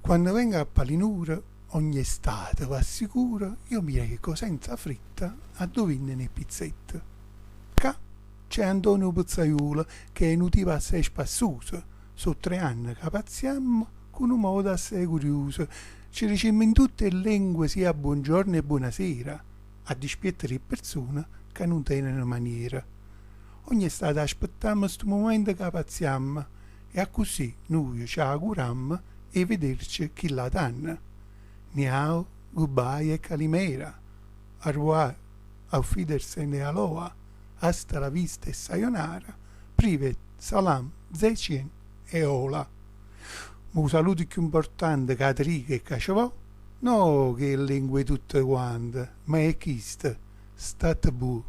Quando venga a Palinura, ogni estate, va sicuro, io mi reco senza fritta a dovine ne pizzette. Ca c'è Antonio Pizzaiuolo che è nutiva assai spassuso. Sono 3 anni che pazziamo con un modo assai curioso. Ci diciamo in tutte le lingue sia buongiorno e buonasera, a dispetto di persone che non tengono maniera. Ogni estate aspettiamo questo momento che pazziamo e così noi ci auguriamo e vederci chi la danno. Miau, goodbye e calimera. Au revoir, auf Wiedersehen e aloha. Hasta la vista e sayonara. Privet, salam, zecien e ola. Ma un saluto più importante che Triga e Cacciavò? No, che lingue tutte quante, ma è chiste. State bu.